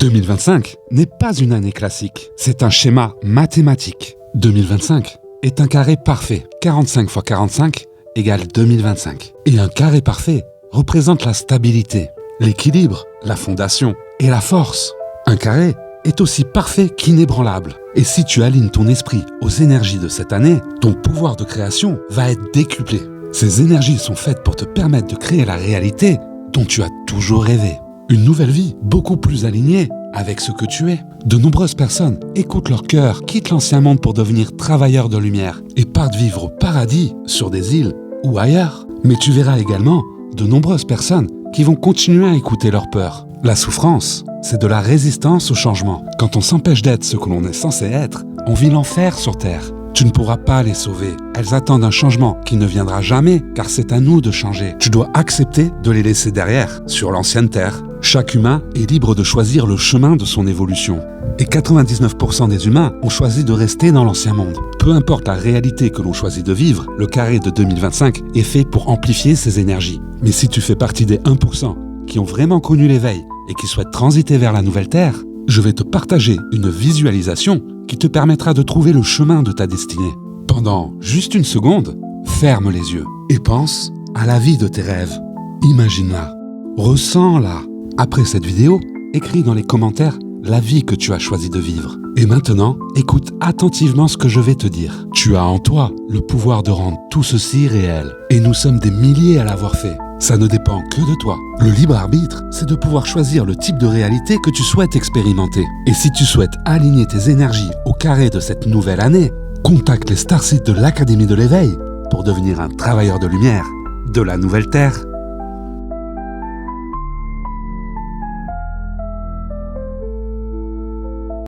2025 n'est pas une année classique, c'est un schéma mathématique. 2025 est un carré parfait. 45 x 45 égale 2025. Et un carré parfait représente la stabilité, l'équilibre, la fondation et la force. Un carré est aussi parfait qu'inébranlable. Et si tu alignes ton esprit aux énergies de cette année, ton pouvoir de création va être décuplé. Ces énergies sont faites pour te permettre de créer la réalité dont tu as toujours rêvé. Une nouvelle vie beaucoup plus alignée avec ce que tu es. De nombreuses personnes écoutent leur cœur, quittent l'ancien monde pour devenir travailleurs de lumière et partent vivre au paradis, sur des îles ou ailleurs. Mais tu verras également de nombreuses personnes qui vont continuer à écouter leur peur. La souffrance, c'est de la résistance au changement. Quand on s'empêche d'être ce que l'on est censé être, on vit l'enfer sur Terre. Tu ne pourras pas les sauver. Elles attendent un changement qui ne viendra jamais, car c'est à nous de changer. Tu dois accepter de les laisser derrière, sur l'ancienne Terre. Chaque humain est libre de choisir le chemin de son évolution. Et 99% des humains ont choisi de rester dans l'ancien monde. Peu importe la réalité que l'on choisit de vivre, le carré de 2025 est fait pour amplifier ces énergies. Mais si tu fais partie des 1% qui ont vraiment connu l'éveil et qui souhaitent transiter vers la nouvelle Terre, je vais te partager une visualisation qui te permettra de trouver le chemin de ta destinée. Pendant juste une seconde, ferme les yeux et pense à la vie de tes rêves. Imagine-la, ressens-la. Après cette vidéo, écris dans les commentaires la vie que tu as choisi de vivre. Et maintenant, écoute attentivement ce que je vais te dire. Tu as en toi le pouvoir de rendre tout ceci réel. Et nous sommes des milliers à l'avoir fait. Ça ne dépend que de toi. Le libre arbitre, c'est de pouvoir choisir le type de réalité que tu souhaites expérimenter. Et si tu souhaites aligner tes énergies au carré de cette nouvelle année, contacte les starseeds de l'Académie de l'éveil pour devenir un travailleur de lumière de la nouvelle Terre.